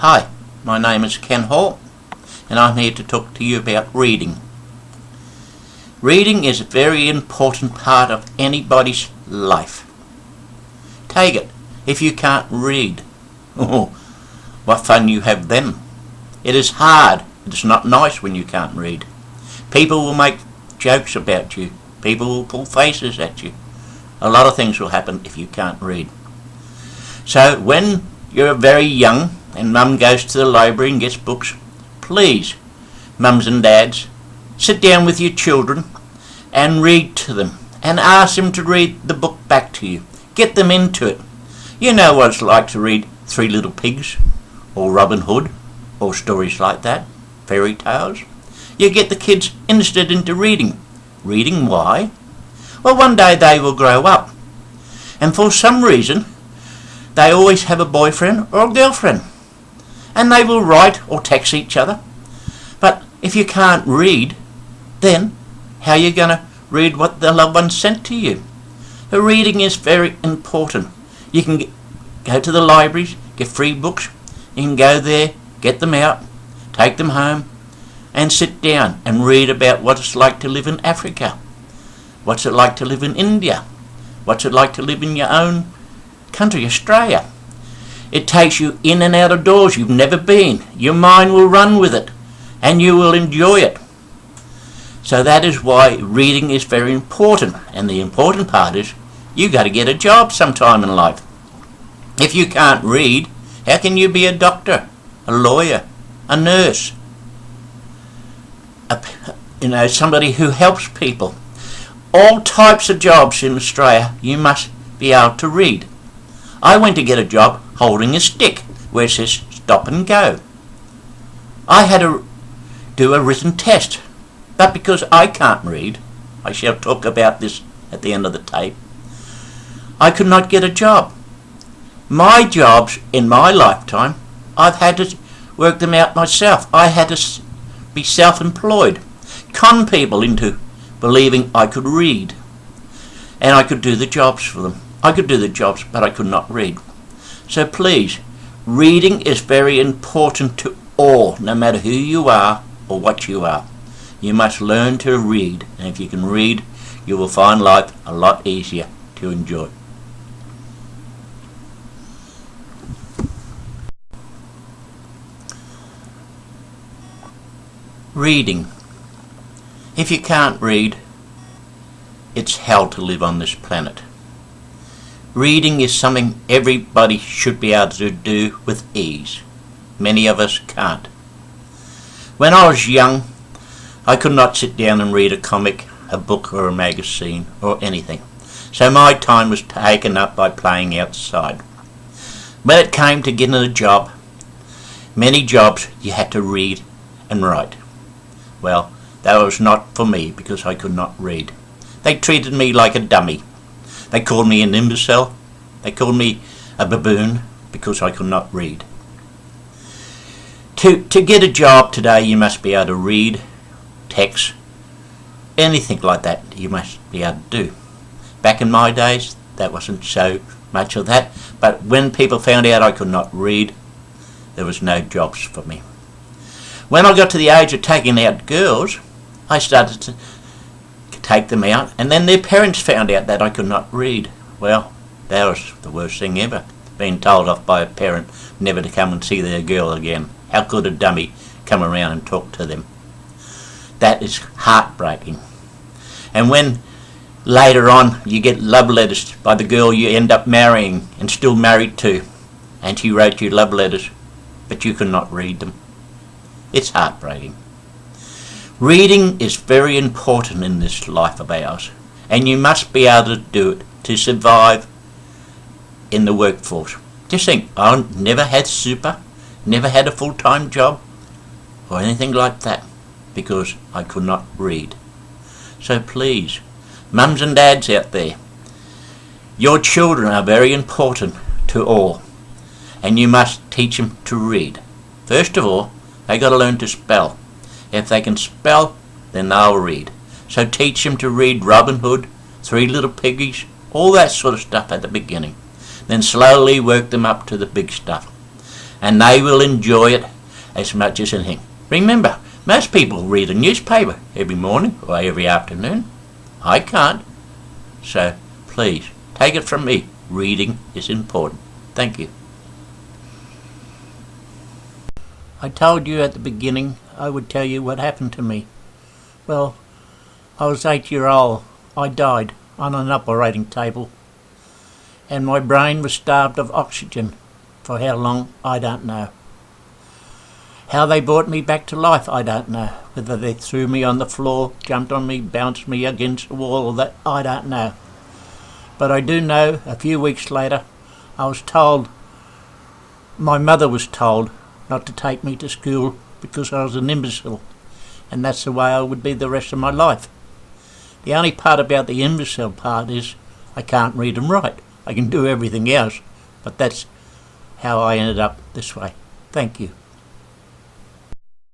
Hi, my name is Ken Hall and I'm here to talk to you about reading. Reading is a very important part of anybody's life. Take it, if you can't read, what fun you have then. It is hard, it's not nice when you can't read. People will make jokes about you, people will pull faces at you. A lot of things will happen if you can't read. So when you're very young and mum goes to the library and gets books, please, mums and dads, sit down with your children and read to them and ask them to read the book back to you. Get them into it. You know what it's like to read Three Little Pigs or Robin Hood or stories like that, fairy tales. You get the kids interested into reading. Reading why? Well, one day they will grow up and for some reason they always have a boyfriend or a girlfriend and they will write or text each other. But if you can't read, then how are you going to read what the loved one sent to you? The reading is very important. You can go to the libraries, get free books. You can go there, get them out, take them home and sit down and read about what it's like to live in Africa. What's it like to live in India? What's it like to live in your own country, Australia? It takes you in and out of doors you've never been. Your mind will run with it and you will enjoy it. So that is why reading is very important, and the important part is you got to get a job sometime in life. If you can't read, how can you be a doctor, a lawyer, a nurse, somebody who helps people? All types of jobs in Australia you must be able to read. I went to get a job holding a stick where it says stop and go. I had to do a written test, but because I can't read, I shall talk about this at the end of the tape, I could not get a job. My jobs in my lifetime, I've had to work them out myself. I had to be self-employed, con people into believing I could read and I could do the jobs for them. I could do the jobs, but I could not read. So please, reading is very important to all, no matter who you are or what you are. You must learn to read, and if you can read, you will find life a lot easier to enjoy. Reading. If you can't read, it's hell to live on this planet. Reading is something everybody should be able to do with ease. Many of us can't. When I was young, I could not sit down and read a comic, a book or a magazine or anything. So my time was taken up by playing outside. When it came to getting a job, many jobs you had to read and write. Well, that was not for me because I could not read. They treated me like a dummy. They called me an imbecile. They called me a baboon because I could not read. To get a job today, you must be able to read, text, anything like that you must be able to do. Back in my days, that wasn't so much of that, but when people found out I could not read, there was no jobs for me. When I got to the age of taking out girls, I started to take them out, and then their parents found out that I could not read. Well, that was the worst thing ever, being told off by a parent never to come and see their girl again. How could a dummy come around and talk to them? That is heartbreaking. And when later on you get love letters by the girl you end up marrying and still married to, and she wrote you love letters, but you could not read them, it's heartbreaking. Reading is very important in this life of ours, and you must be able to do it to survive in the workforce. Just think, I never had super, never had a full-time job or anything like that because I could not read. So please, mums and dads out there, your children are very important to all, and you must teach them to read. First of all, they got to learn to spell. If they can spell, then they'll read. So teach them to read Robin Hood, Three Little Piggies, all that sort of stuff at the beginning. Then slowly work them up to the big stuff. and they will enjoy it as much as anything. Remember, most people read a newspaper every morning or every afternoon. I can't. So please, take it from me, reading is important. Thank you. I told you at the beginning I would tell you what happened to me. Well, I was 8 years old. I died on an operating table, and my brain was starved of oxygen. For how long, I don't know. How they brought me back to life, I don't know. Whether they threw me on the floor, jumped on me, bounced me against the wall, or that, I don't know. But I do know a few weeks later I was told, my mother was told, not to take me to school because I was an imbecile, and that's the way I would be the rest of my life. The only part about the imbecile part is I can't read and write. I can do everything else, but that's how I ended up this way. Thank you.